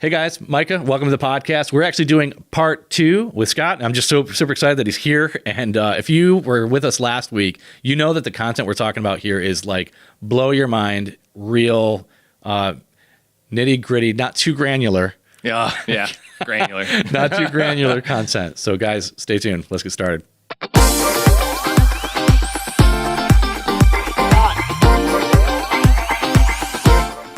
Hey guys, Micah, welcome to the podcast. We're actually doing part 2 with Scott. I'm just super excited that he's here. And if you were with us last week, you know that the content we're talking about here is like blow your mind, real, nitty gritty, not too granular. Yeah, granular. Not too granular content. So guys, stay tuned. Let's get started.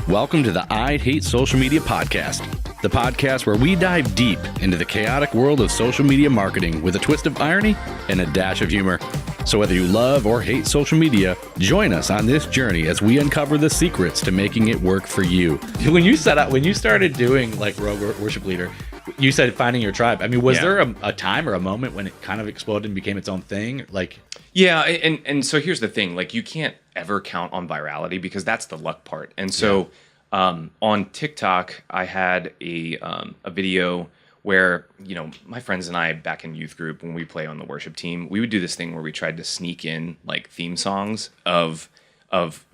Welcome to the I Hate Social Media podcast, the podcast where we dive deep into the chaotic world of social media marketing with a twist of irony and a dash of humor. So whether you love or hate social media, join us on this journey as we uncover the secrets to making it work for you. When you started doing like Rogue Worship Leader, you said finding your tribe. I mean, was there a time or a moment when it kind of exploded and became its own thing? Yeah, and so here's the thing: like, you can't ever count on virality because that's the luck part. And so on TikTok, I had a video where, you know, my friends and I back in youth group, when we play on the worship team, we would do this thing where we tried to sneak in like theme songs of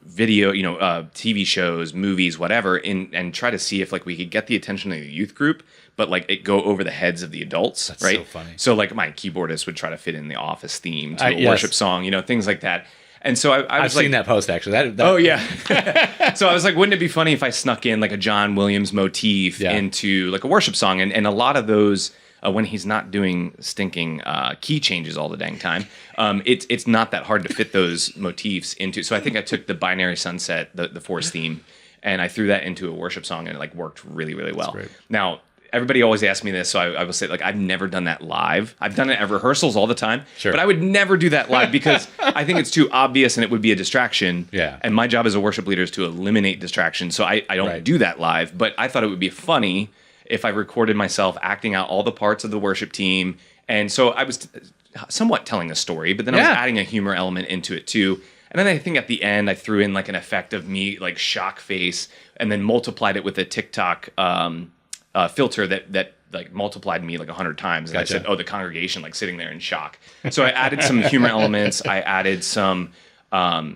video, you know, TV shows, movies, whatever, and try to see if like we could get the attention of the youth group, but like it go over the heads of the adults. That's right. So funny. So like my keyboardist would try to fit in the Office theme to a worship song, you know, things like that. And so I've seen that post actually. Oh yeah. So I was like, wouldn't it be funny if I snuck in like a John Williams motif into like a worship song? And a lot of those, when he's not doing stinking key changes all the dang time, it's not that hard to fit those motifs into. So I think I took the Binary Sunset, the Force theme, and I threw that into a worship song, and it like worked really, really well. Now, everybody always asks me this, so I will say, like, I've never done that live. I've done it at rehearsals all the time, but I would never do that live because I think it's too obvious and it would be a distraction. Yeah. And my job as a worship leader is to eliminate distractions, so I don't do that live. But I thought it would be funny if I recorded myself acting out all the parts of the worship team. And so I was somewhat telling a story, but then I was adding a humor element into it too. And then I think at the end, I threw in like an effect of me, like shock face, and then multiplied it with a TikTok filter that like multiplied me like 100 times. And I said, oh, the congregation like sitting there in shock. So I added some humor elements. I added some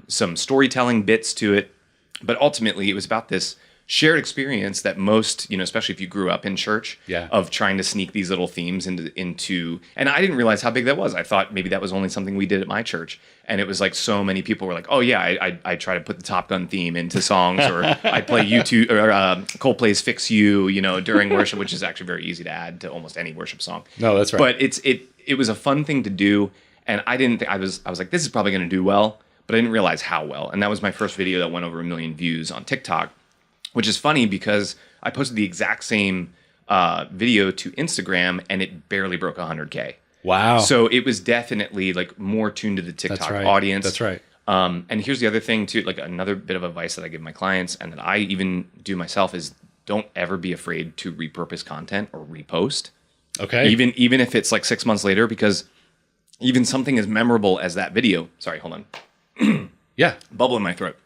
storytelling bits to it. But ultimately, it was about this shared experience that most, you know, especially if you grew up in church, of trying to sneak these little themes into, and I didn't realize how big that was. I thought maybe that was only something we did at my church. And it was like so many people were like, oh yeah, I try to put the Top Gun theme into songs, or I play YouTube or Coldplay's Fix You, you know, during worship, which is actually very easy to add to almost any worship song. No, that's right. But it was a fun thing to do. And I didn't think, I was like, this is probably going to do well, but I didn't realize how well. And that was my first video that went over 1 million views on TikTok. Which is funny because I posted the exact same video to Instagram and it barely broke 100K. Wow. So it was definitely like more tuned to the TikTok audience. That's right. And here's the other thing too, like another bit of advice that I give my clients and that I even do myself is don't ever be afraid to repurpose content or repost. Okay. Even if it's like 6 months later, because even something as memorable as that video. Sorry, hold on. Yeah. Bubble in my throat.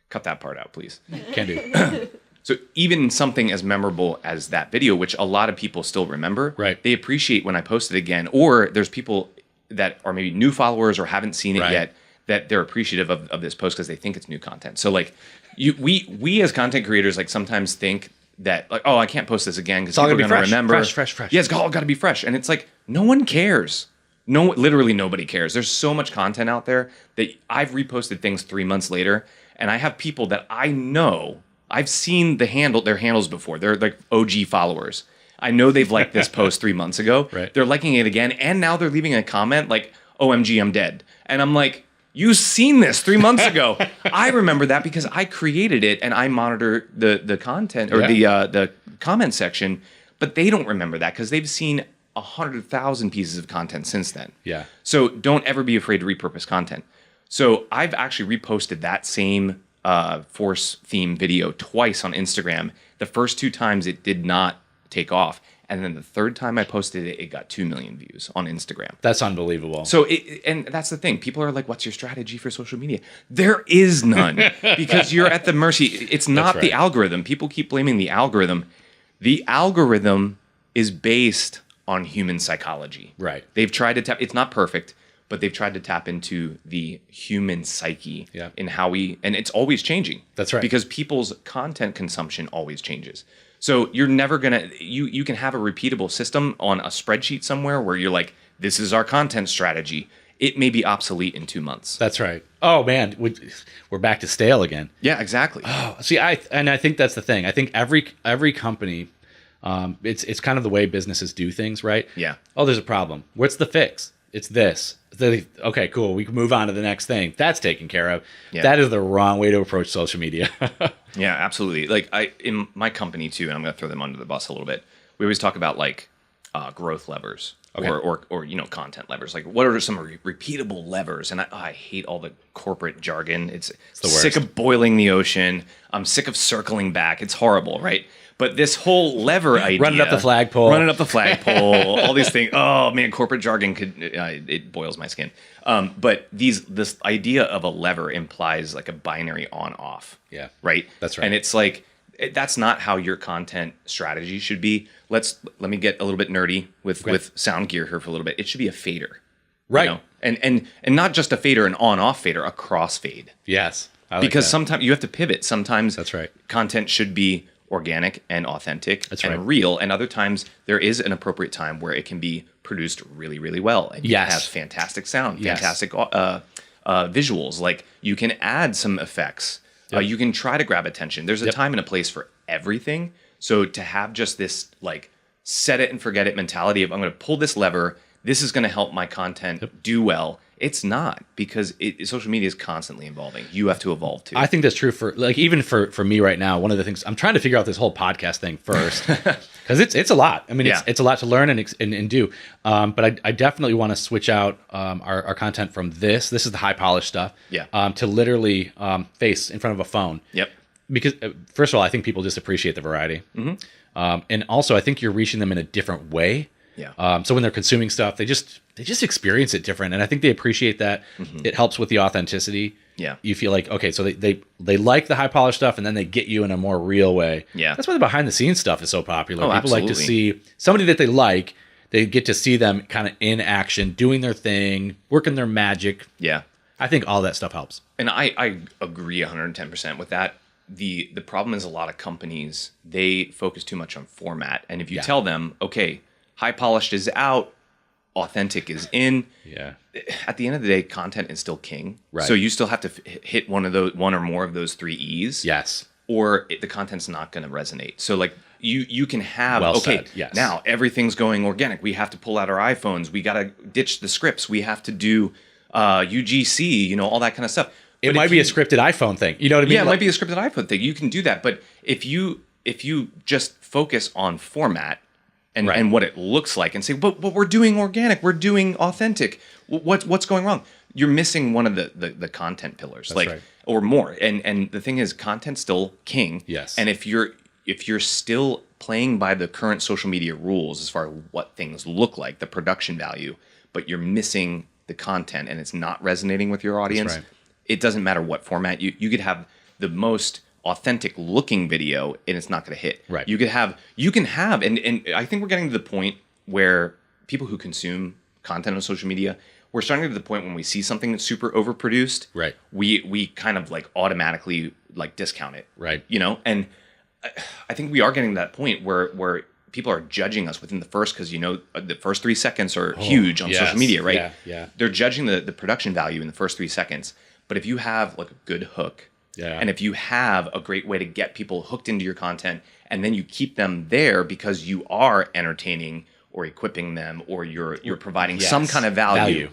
Cut that part out, please. Can do. So even something as memorable as that video, which a lot of people still remember, they appreciate when I post it again. Or there's people that are maybe new followers or haven't seen it yet, that they're appreciative of this post because they think it's new content. So like we as content creators like sometimes think that like, oh, I can't post this again because people are going to remember. Fresh. Yeah, it's all got to be fresh. And it's like, no one cares. No, literally nobody cares. There's so much content out there that I've reposted things 3 months later. And I have people that I know, I've seen their handles before. They're like OG followers. I know they've liked this post 3 months ago. They're liking it again. And now they're leaving a comment like, OMG, I'm dead. And I'm like, you've seen this 3 months ago. I remember that because I created it and I monitor the content or the comment section. But they don't remember that because they've seen 100,000 pieces of content since then. Yeah. So don't ever be afraid to repurpose content. So I've actually reposted that same Force theme video twice on Instagram. The first 2 times it did not take off. And then the third time I posted it, it got 2 million views on Instagram. That's unbelievable. So, and that's the thing. People are like, what's your strategy for social media? There is none because you're at the mercy. It's not the algorithm. People keep blaming the algorithm. The algorithm is based on human psychology. Right. They've tried to tap, it's not perfect, but they've tried to tap into the human psyche in how we, and it's always changing. That's right. Because people's content consumption always changes. So you're never gonna you can have a repeatable system on a spreadsheet somewhere where you're like, this is our content strategy. It may be obsolete in 2 months. That's right. Oh man, we're back to stale again. Yeah, exactly. Oh, see, I think that's the thing. I think every company, it's kind of the way businesses do things, right? Yeah. Oh, there's a problem. What's the fix? It's this. Okay, cool. We can move on to the next thing. That's taken care of. Yeah. That is the wrong way to approach social media. Yeah, absolutely. Like in my company too, and I'm going to throw them under the bus a little bit. We always talk about like growth levers. Okay. Or content levers. Like what are some repeatable levers? And I hate all the corporate jargon. It's the worst. Sick of boiling the ocean. I'm sick of circling back. It's horrible, right? But this whole lever idea, running up the flagpole, all these things. Oh man, corporate jargon it boils my skin. But this idea of a lever implies like a binary on-off. Yeah, right. That's right. And it's like that's not how your content strategy should be. Let me get a little bit nerdy with sound gear here for a little bit. It should be a fader, right? You know? And not just a fader, an on-off fader, a crossfade. Yes, because sometimes you have to pivot. Sometimes that's right. Content should be organic and authentic real, and other times there is an appropriate time where it can be produced really, really well, and you have fantastic sound, fantastic visuals. Like you can add some effects. You can try to grab attention. There's a time and a place for everything. So to have just this like set it and forget it mentality of I'm going to pull this lever, this is going to help my content do well. It's not, because social media is constantly evolving. You have to evolve too. I think that's true for like even for me right now. One of the things I'm trying to figure out this whole podcast thing first because it's a lot. I mean, it's a lot to learn and do. But I definitely want to switch out our content from this. This is the high polished stuff. Yeah. To literally face in front of a phone. Yep. Because first of all, I think people just appreciate the variety, and also I think you're reaching them in a different way. Yeah. So when they're consuming stuff, they just experience it different, and I think they appreciate that. It helps with the authenticity. Yeah. You feel like okay, so they like the high polished stuff, and then they get you in a more real way. Yeah. That's why the behind the scenes stuff is so popular. Oh, People absolutely. like to see somebody that they like. They get to see them kind of in action, doing their thing, working their magic. Yeah. I think all that stuff helps. And I agree 110% with that. The problem is a lot of companies, they focus too much on format. And if you tell them, okay, high polished is out, authentic is in. Yeah. At the end of the day, content is still king. Right. So you still have to hit one or more of those 3 E's. Yes. Or the content's not going to resonate. So like you can have, said. Yes. Now everything's going organic. We have to pull out our iPhones. We got to ditch the scripts. We have to do UGC, all that kind of stuff. It might be a scripted iPhone thing. You know what I mean? Yeah, it might be a scripted iPhone thing. You can do that. But if you just focus on format and what it looks like and say, but we're doing organic, we're doing authentic, what's going wrong? You're missing one of the content pillars. That's right. Or more. And the thing is, content's still king. Yes. And if you're still playing by the current social media rules as far as what things look like, the production value, but you're missing the content and it's not resonating with your audience, it doesn't matter what format. You could have the most authentic looking video and it's not going to hit. Right. You can have, and I think we're getting to the point where people who consume content on social media, we're starting to the point when we see something that's super overproduced, right? We kind of like automatically like discount it, right? And I think we are getting to that point where people are judging us within the first, because the first 3 seconds are huge on social media, right? Yeah. They're judging the production value in the first 3 seconds. But if you have like a good hook, and if you have a great way to get people hooked into your content, and then you keep them there because you are entertaining or equipping them, or you're providing some kind of value,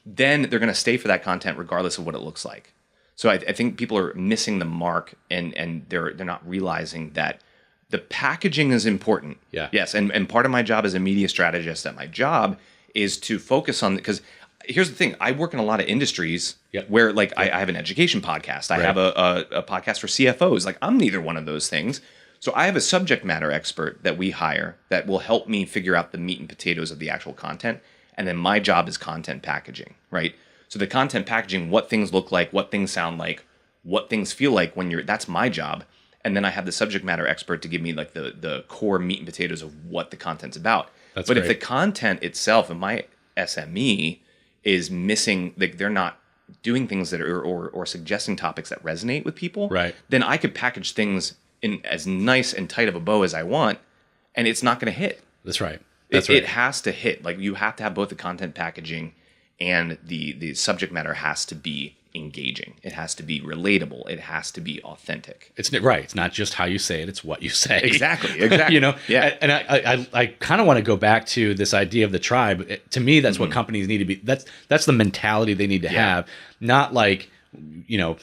then they're going to stay for that content regardless of what it looks like. So I think people are missing the mark, and they're not realizing that the packaging is important. Yeah. Yes, and part of my job as a media strategist at my job is to focus on, because here's the thing, I work in a lot of industries where like I have an education podcast. I have a podcast for CFOs. Like I'm neither one of those things. So I have a subject matter expert that we hire that will help me figure out the meat and potatoes of the actual content. And then my job is content packaging, right? So the content packaging, what things look like, what things sound like, what things feel like that's my job. And then I have the subject matter expert to give me like the core meat and potatoes of what the content's about. But great. If the content itself and my SME is missing, like they're not doing things that are or suggesting topics that resonate with people, right? Then I could package things in as nice and tight of a bow as I want, and it's not going to hit. That's right. It has to hit. Like, you have to have both the content packaging and the subject matter has to be engaging. It has to be relatable. It has to be authentic. It's right. It's not just how you say it. It's what you say. Exactly. You know? Yeah. And I kind of want to go back to this idea of the tribe. To me, that's what companies need to be. That's the mentality they need to have. Not like, you know,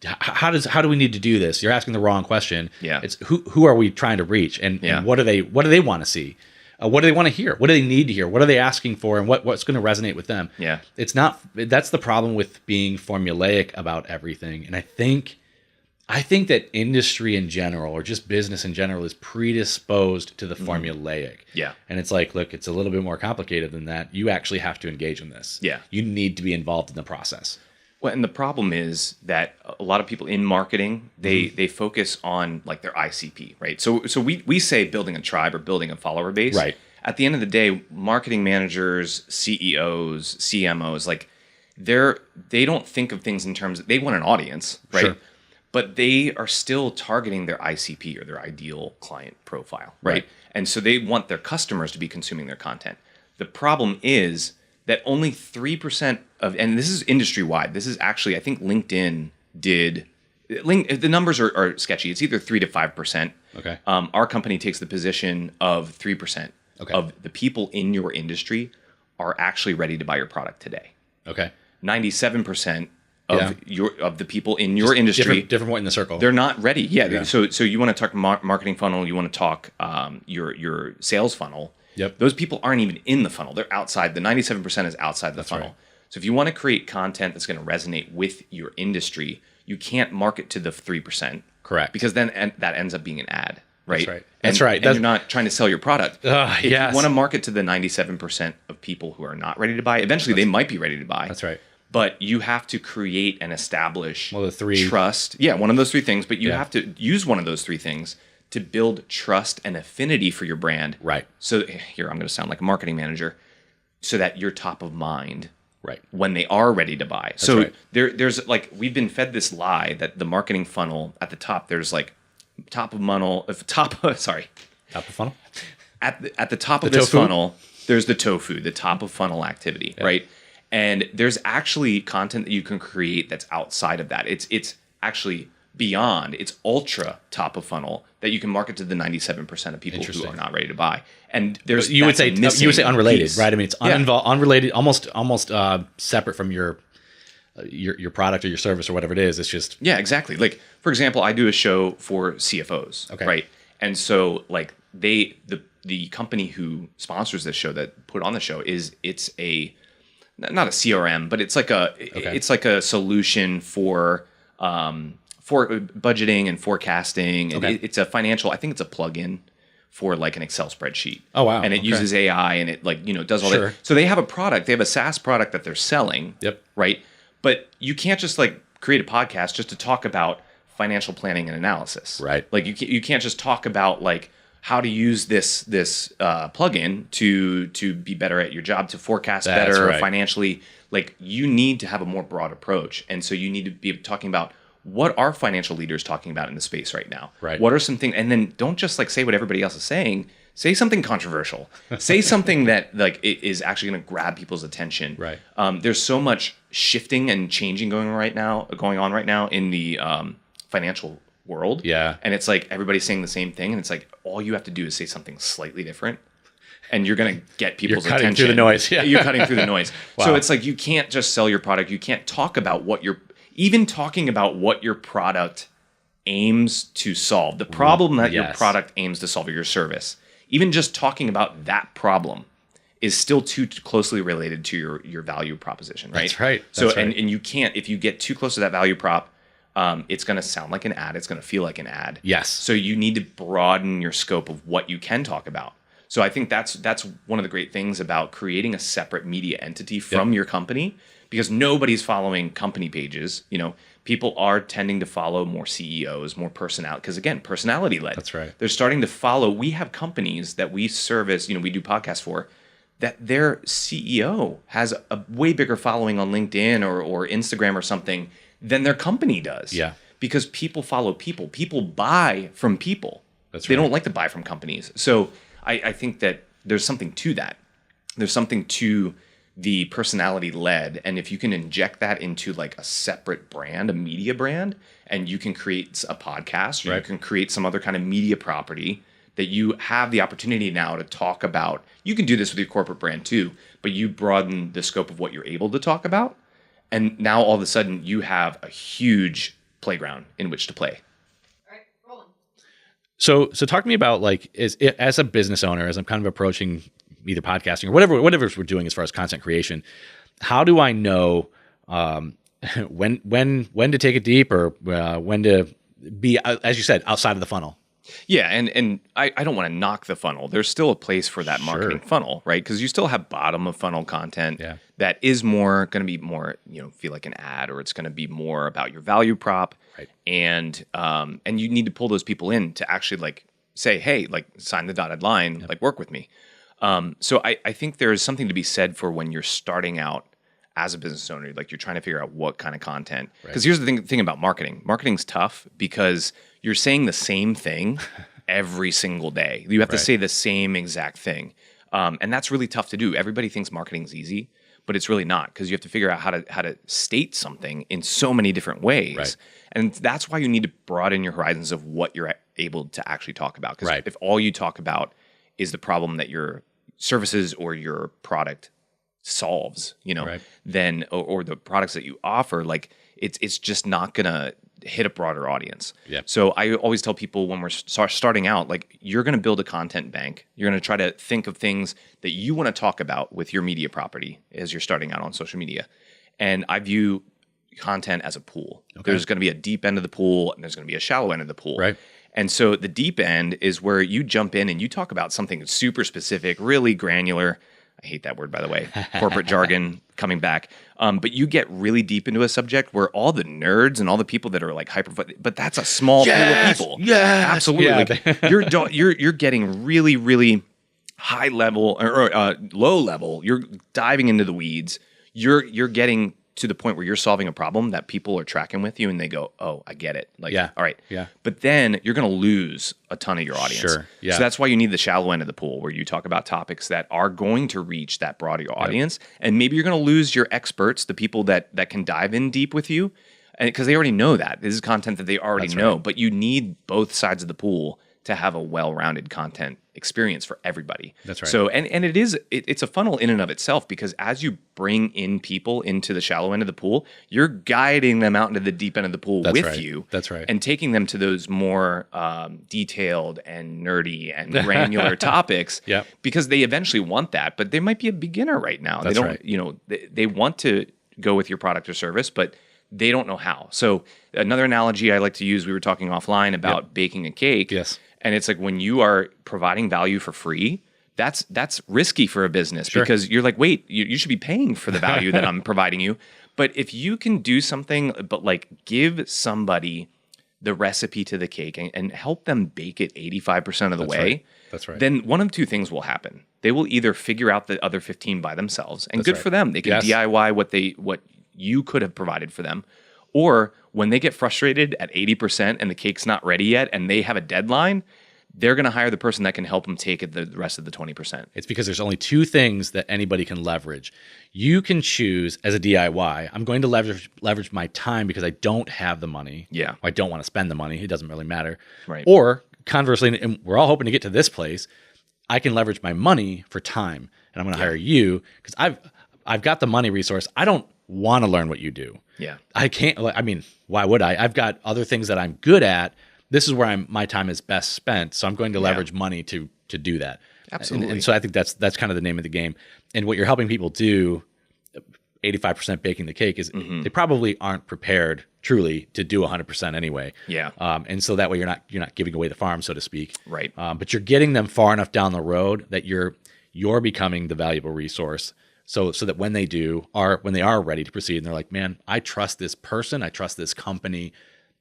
how do we need to do this? You're asking the wrong question. Yeah. It's who are we trying to reach, and what do they want to see? What do they want to hear? What do they need to hear? What are they asking for? And what's going to resonate with them? Yeah. It's not, that's the problem with being formulaic about everything. And I think that industry in general, or just business in general, is predisposed to the formulaic. Yeah. And it's like, look, it's a little bit more complicated than that. You actually have to engage in this. Yeah. You need to be involved in the process. Well, and the problem is that a lot of people in marketing, they focus on like their ICP, right? So we say building a tribe or building a follower base. Right. At the end of the day, marketing managers, CEOs, CMOs, like they don't think of things in terms of, they want an audience, right? Sure. But they are still targeting their ICP or their ideal client profile, right? And so they want their customers to be consuming their content. The problem is that only 3% of, and this is industry-wide, this is actually, I think LinkedIn did, the numbers are sketchy. It's either 3 to 5%. Okay. Our company takes the position of 3% of the people in your industry are actually ready to buy your product today. Okay. 97% of the people in your industry, different point in the circle, they're not ready. Yeah. So you want to talk marketing funnel, you want to talk your sales funnel. Yep. Those people aren't even in the funnel. They're outside. The 97% is outside the funnel. Right. So if you want to create content that's going to resonate with your industry, you can't market to the 3%. Correct. Because then that ends up being an ad, right? That's right. And you're not trying to sell your product. If yes. you want to market to the 97% of people who are not ready to buy, eventually they might be ready to buy. That's right. But you have to create and establish the three trust. Yeah, one of those three things. But you have to use one of those three things to build trust and affinity for your brand. Right. So here, I'm going to sound like a marketing manager, so that you're top of mind when they are ready to buy. That's so right. there's like, we've been fed this lie that the marketing funnel at the top, there's like top of funnel. Top of funnel? At the top of this funnel, there's the tofu, the top of funnel activity, right? And there's actually content that you can create that's outside of that. It's actually beyond, it's ultra top of funnel that you can market to the 97% of people who are not ready to buy. And there's you would say unrelated, piece. Right? I mean, it's unrelated, almost separate from your product or your service or whatever it is. It's just exactly. Like, for example, I do a show for CFOs, right? And so like the company who sponsors this show, that put on the show, it's a not a CRM, but it's like a solution for budgeting and forecasting. And it's a financial, I think it's a plugin for like an Excel spreadsheet. Oh, wow. And it uses AI and it does all that. So they have a product, they have a SaaS product that they're selling. Yep. Right. But you can't just like create a podcast just to talk about financial planning and analysis. Right. Like you can't just talk about like how to use this plugin to be better at your job, to forecast better financially. Like, you need to have a more broad approach. And so you need to be talking about, what are financial leaders talking about in the space right now? Right. What are some things? And then don't just like say what everybody else is saying. Say something controversial. Say something that like is actually going to grab people's attention. Right. There's so much shifting and changing going on right now in the financial world. Yeah. And it's like everybody's saying the same thing, and it's like all you have to do is say something slightly different, and you're going to get people's attention. You're cutting through the noise. Yeah. You're cutting through the noise. Wow. So it's like, you can't just sell your product. You can't talk about even talking about what your product aims to solve. The problem that your product aims to solve, or your service. Even just talking about that problem is still too closely related to your value proposition, right? That's right. And you can't, if you get too close to that value prop, it's going to sound like an ad. It's going to feel like an ad. Yes. So you need to broaden your scope of what you can talk about. So I think that's one of the great things about creating a separate media entity from your company, because nobody's following company pages. People are tending to follow more CEOs, more personality, because again, personality led. That's right. They're starting to follow. We have companies that we service, we do podcasts for, that their CEO has a way bigger following on LinkedIn or Instagram or something than their company does. Yeah. because people follow people. People buy from people. They don't like to buy from companies. So I think that there's something to that. There's something to the personality led. And if you can inject that into like a separate brand, a media brand, and you can create a podcast, or you can create some other kind of media property that you have the opportunity now to talk about. You can do this with your corporate brand too, but you broaden the scope of what you're able to talk about. And now all of a sudden you have a huge playground in which to play. All right, rolling. So talk to me about like, as a business owner, as I'm kind of approaching either podcasting or whatever we're doing as far as content creation, how do I know when to take it deep, or when to be, as you said, outside of the funnel? Yeah, and I don't want to knock the funnel. There's still a place for that marketing funnel, right? Because you still have bottom of funnel content that is more going to be more, feel like an ad, or it's going to be more about your value prop, and you need to pull those people in to actually like say, hey, like sign the dotted line, like work with me. So I think there is something to be said for when you're starting out as a business owner, like you're trying to figure out what kind of content. Because here's the thing about marketing. Marketing's tough because you're saying the same thing every single day. You have to say the same exact thing. And that's really tough to do. Everybody thinks marketing's easy, but it's really not, because you have to figure out how to state something in so many different ways. And that's why you need to broaden your horizons of what you're able to actually talk about. Because if all you talk about is the problem that your services or your product solves, then or the products that you offer, like it's just not gonna hit a broader audience. So I always tell people when we're starting out, like you're gonna build a content bank. You're gonna try to think of things that you want to talk about with your media property as you're starting out on social media. And I view content as a pool. There's gonna be a deep end of the pool, and there's gonna be a shallow end of the pool. And so the deep end is where you jump in and you talk about something super specific, really granular. I hate that word, by the way, corporate jargon coming back. But you get really deep into a subject where all the nerds and all the people that are like but that's a small pool of people. Absolutely. Like, you're getting really, really high level or low level. You're diving into the weeds. You're getting to the point where you're solving a problem that people are tracking with you, and they go, oh, I get it. Like, all right. But then you're going to lose a ton of your audience. So that's why you need the shallow end of the pool, where you talk about topics that are going to reach that broader audience. And maybe you're going to lose your experts, the people that can dive in deep with you, and because they already know that. This is content that they already know. But you need both sides of the pool to have a well-rounded content experience for everybody. So, and it's a funnel in and of itself, because as you bring in people into the shallow end of the pool, you're guiding them out into the deep end of the pool with you. And taking them to those more detailed and nerdy and granular topics, because they eventually want that, but they might be a beginner right now. They don't, they want to go with your product or service, but they don't know how. So another analogy I like to use, we were talking offline about baking a cake. And it's like, when you are providing value for free, that's risky for a business, because you're like, wait, you should be paying for the value that I'm providing you. But if you can do something, but like give somebody the recipe to the cake and help them bake it 85% of the way, then one of two things will happen. They will either figure out the other 15 by themselves, and good for them. They can DIY what you could have provided for them. Or when they get frustrated at 80% and the cake's not ready yet and they have a deadline, they're going to hire the person that can help them take it the rest of the 20%. It's because there's only two things that anybody can leverage. You can choose as a DIY, I'm going to leverage my time because I don't have the money. I don't want to spend the money. It doesn't really matter. Or conversely, and we're all hoping to get to this place, I can leverage my money for time, and I'm going to hire you because I've got the money resource. I don't want to learn what you do. I can't. I mean, why would I? I've got other things that I'm good at. This is where my time is best spent. So I'm going to leverage money to do that. Absolutely. And so I think that's kind of the name of the game. And what you're helping people do, 85% baking the cake, is they probably aren't prepared truly to do 100% anyway. And so that way you're not giving away the farm, so to speak. But you're getting them far enough down the road that you're becoming the valuable resource. So that when they are ready to proceed, and they're like, man, I trust this person, I trust this company.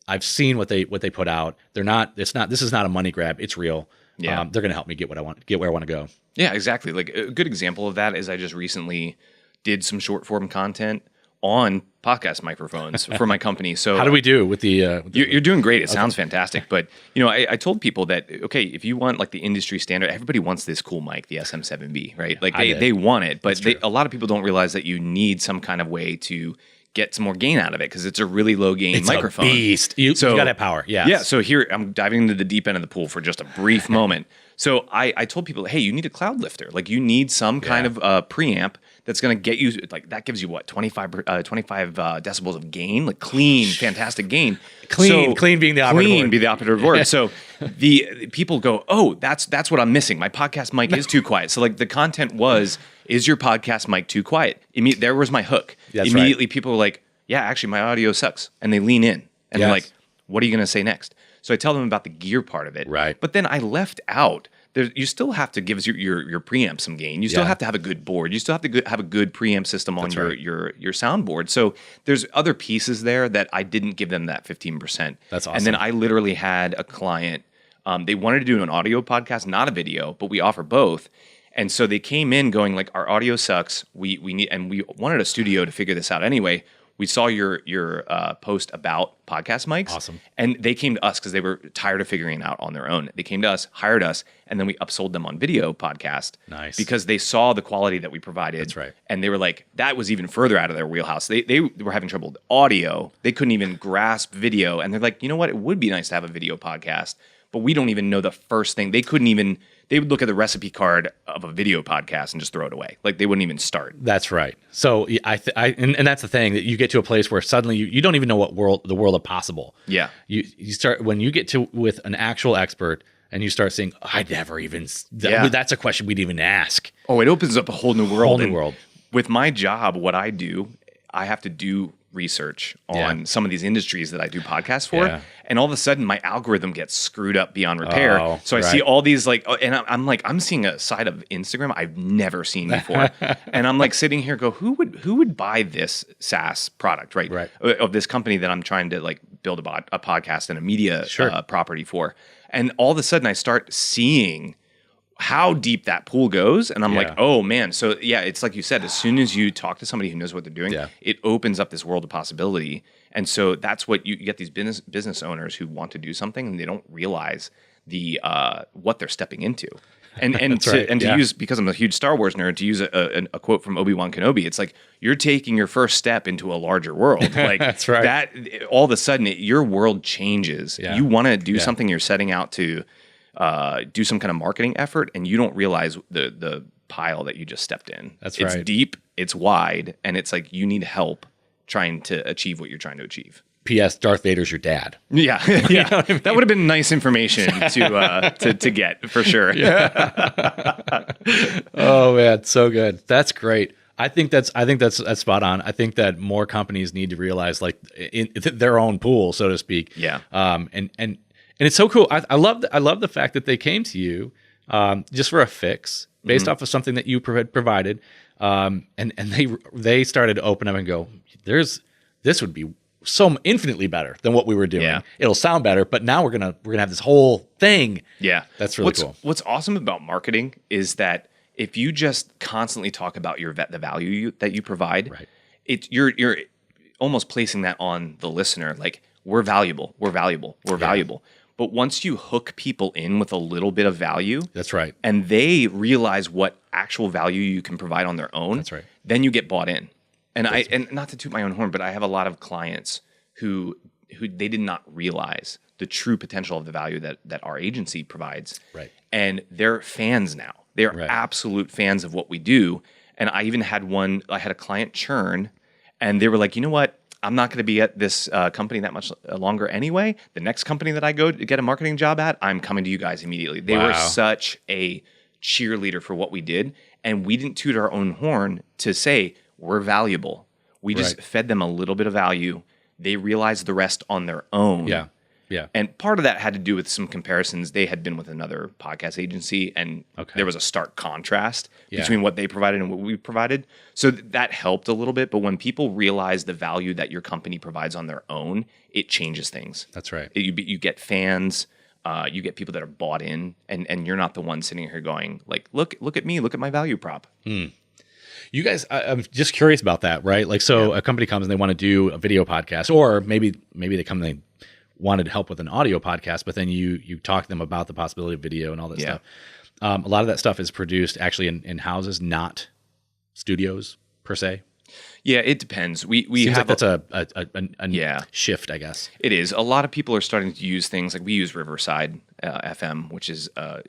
I've seen what they put out. This is not a money grab. It's real. They're going to help me get where I want to go. Yeah, exactly. Like a good example of that is I just recently did some short form content on podcast microphones for my company. So how do we do with the? You're doing great. It sounds fantastic. But I told people that okay, if you want like the industry standard, everybody wants this cool mic, the SM7B, right? Like they want it, but a lot of people don't realize that you need some kind of way to get some more gain out of it because it's a really low gain microphone. It's a beast. You got to have power. Yeah. Yeah. So here I'm diving into the deep end of the pool for just a brief moment. So I told people, hey, you need a cloud lifter. Like you need some kind of preamp that's going to get you, like that gives you what, 25 decibels of gain, like clean, fantastic gain. Clean being the operative word. Clean be the operative word. So the people go, oh, that's what I'm missing. My podcast mic is too quiet. So like the content was, is your podcast mic too quiet? There was my hook. Immediately people were like, yeah, actually my audio sucks. And they lean in and they're like, what are you going to say next? So I tell them about the gear part of it. Right. But then I left out, you still have to give your preamp some gain. You still have to have a good board. You still have to have a good preamp system on your soundboard. So there's other pieces there that I didn't give them that 15%. That's awesome. And then I literally had a client, they wanted to do an audio podcast, not a video, but we offer both. And so they came in going like, our audio sucks. We wanted a studio to figure this out anyway. We saw your post about podcast mics. Awesome. And they came to us because they were tired of figuring it out on their own. They came to us, hired us, and then we upsold them on video podcast. Nice. Because they saw the quality that we provided. That's right. And they were like, that was even further out of their wheelhouse. They were having trouble with audio. They couldn't even grasp video. And they're like, you know what? It would be nice to have a video podcast, but we don't even know the first thing. They would look at the recipe card of a video podcast and just throw it away. Like they wouldn't even start. That's right. So and that's the thing, that you get to a place where suddenly you don't even know what the world of possible. Yeah. You start, when you get to with an actual expert and you start saying, I'd never even, that's a question we'd even ask. Oh, it opens up a whole new world. World. With my job, what I do, I have to do research on some of these industries that I do podcasts for. Yeah. And all of a sudden my algorithm gets screwed up beyond repair. So I see all these I'm seeing a side of Instagram I've never seen before. And I'm like sitting here who would buy this SaaS product, right? Of this company that I'm trying to like build a podcast and a media property for. And all of a sudden I start seeing how deep that pool goes. And I'm like, oh man. So yeah, it's like you said, as soon as you talk to somebody who knows what they're doing, it opens up this world of possibility. And so that's what you get, these business owners who want to do something and they don't realize the what they're stepping into. And to use, because I'm a huge Star Wars nerd, to use a quote from Obi-Wan Kenobi, it's like you're taking your first step into a larger world. Like that's right. That all of a sudden your world changes. Yeah. You want to do something, you're setting out to do some kind of marketing effort, and you don't realize the pile that you just stepped in. It's deep, it's wide, and it's like you need help trying to achieve what you're trying to achieve. P.S. Darth Vader's your dad. Yeah, yeah. I mean? That would have been nice information to get for sure. Yeah. Oh man, so good. That's great. I think that's spot on. I think that more companies need to realize, like, in their own pool, so to speak. Yeah. And it's so cool. I love the fact that they came to you just for a fix based off of something that you provided, and they started to open up and go, this would be so infinitely better than what we were doing. Yeah. It'll sound better, but now we're gonna have this whole thing. Yeah, that's really cool. What's awesome about marketing is that if you just constantly talk about the value that you provide, right, you're almost placing that on the listener, like we're valuable. But once you hook people in with a little bit of value, that's right, and they realize what actual value you can provide on their own, that's right, then you get bought in. And and not to toot my own horn, but I have a lot of clients who they did not realize the true potential of the value that our agency provides. Right. And they're fans now. They're absolute fans of what we do. And I even had a client churn, and they were like, you know what? I'm not going to be at this company that much longer anyway. The next company that I go to get a marketing job at, I'm coming to you guys immediately. They were such a cheerleader for what we did. And we didn't toot our own horn to say we're valuable. We just fed them a little bit of value. They realized the rest on their own. Yeah. Yeah. And part of that had to do with some comparisons. They had been with another podcast agency, and there was a stark contrast between what they provided and what we provided. So that helped a little bit. But when people realize the value that your company provides on their own, it changes things. That's right. You get fans. You get people that are bought in, and you're not the one sitting here going, like, look at me, look at my value prop. You guys, I'm just curious about that, right? Like, so a company comes and they want to do a video podcast, or maybe they come and they wanted help with an audio podcast, but then you talk to them about the possibility of video and all that stuff. A lot of that stuff is produced actually in houses, not studios per se. Yeah, it depends. We Seems have like that's a shift, I guess. It is. A lot of people are starting to use things like we use Riverside FM, which is a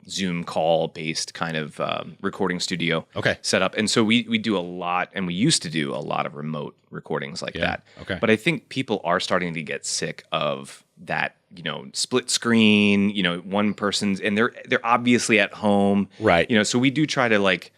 Zoom call based kind of recording studio setup. And so we do a lot, and we used to do a lot of remote recordings like that. Okay. But I think people are starting to get sick of that, split screen, one person's, and they're obviously at home. Right. So we do try to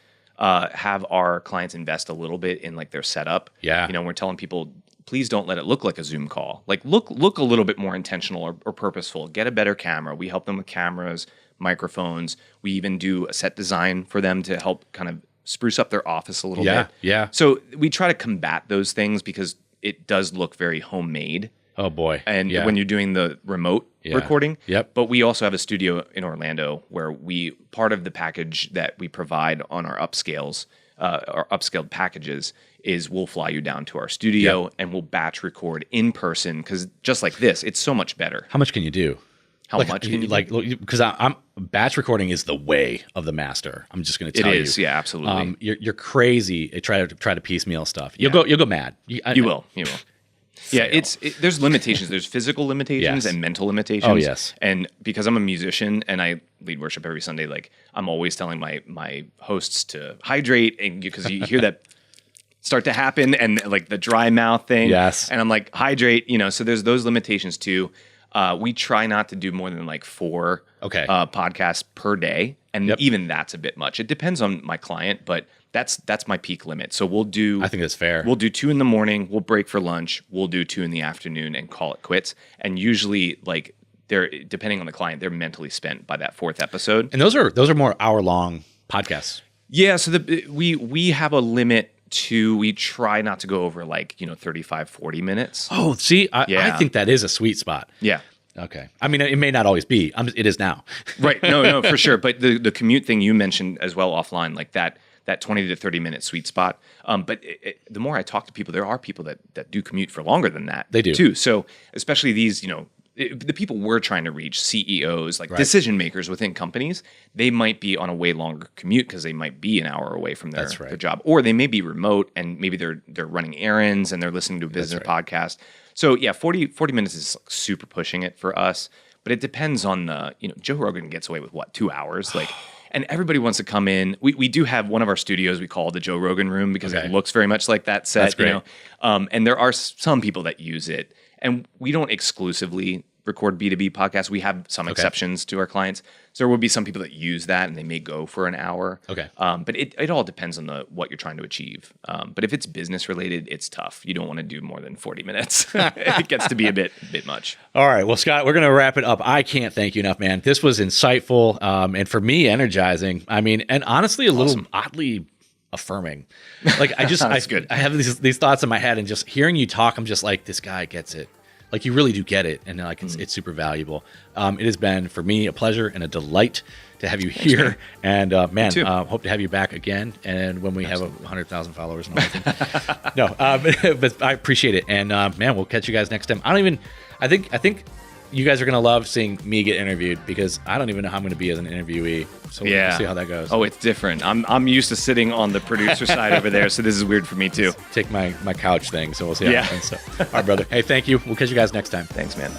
have our clients invest a little bit in their setup. Yeah. We're telling people, please don't let it look like a Zoom call. Look a little bit more intentional or purposeful. Get a better camera. We help them with cameras, microphones. We even do a set design for them to help kind of spruce up their office a little bit. Yeah. So we try to combat those things because it does look very homemade. Oh boy. And when you're doing the remote recording. Yep. But we also have a studio in Orlando where part of the package that we provide on our upscaled packages is we'll fly you down to our studio and we'll batch record in person, because just like this, it's so much better. How much can you do? How much can you do? Because I'm batch recording is the way of the master. I'm just going to tell you. It is, yeah, absolutely. You're crazy. Try to piecemeal stuff. You'll go mad. You will. Yeah, there's limitations. There's physical limitations and mental limitations. Oh, yes. And because I'm a musician and I lead worship every Sunday, I'm always telling my hosts to hydrate, and because you hear that start to happen, and the dry mouth thing. Yes. And I'm like, hydrate, so there's those limitations too. We try not to do more than 4 podcasts per day. And even that's a bit much. It depends on my client, but that's my peak limit. So we'll do, I think that's fair. We'll do 2 in the morning, we'll break for lunch, we'll do 2 in the afternoon and call it quits. And usually they're, depending on the client, they're mentally spent by that 4th episode. And those are more hour-long podcasts. Yeah. So we have a limit to, we try not to go over 35, 40 minutes. Oh, see, I think that is a sweet spot. Yeah. Okay. I mean, it may not always be. It is now. Right. No, for sure. But the commute thing you mentioned as well offline, that 20 to 30 minute sweet spot. But the more I talk to people, there are people that do commute for longer than that. They do too. So especially these, the people we're trying to reach, CEOs, decision makers within companies, they might be on a way longer commute because they might be an hour away from their job, or they may be remote and maybe they're running errands and they're listening to a business podcast. So yeah, 40 minutes is super pushing it for us, but it depends on Joe Rogan gets away with 2 hours, and everybody wants to come in. We do have one of our studios we call the Joe Rogan room because it looks very much like that set. That's great. And there are some people that use it, and we don't exclusively record B2B podcasts. We have some exceptions to our clients. So there will be some people that use that and they may go for an hour. Okay. But it all depends on what you're trying to achieve. But if it's business related, it's tough. You don't want to do more than 40 minutes. It gets to be a bit much. All right. Well, Scott, we're going to wrap it up. I can't thank you enough, man. This was insightful. And for me, energizing. I mean, and honestly, a little oddly affirming. That's good. I have these thoughts in my head, and just hearing you talk, I'm just like, this guy gets it. You really do get it, and it's super valuable. It has been, for me, a pleasure and a delight to have you here. And hope to have you back again. And when we have 100,000 followers and all that. No, but I appreciate it. And we'll catch you guys next time. I think you guys are gonna love seeing me get interviewed, because I don't even know how I'm gonna be as an interviewee. So we'll see how that goes. Oh, it's different. I'm used to sitting on the producer side over there, so this is weird for me too. Take my couch thing, so we'll see how it happens. So, all right, brother. Hey, thank you. We'll catch you guys next time. Thanks, man.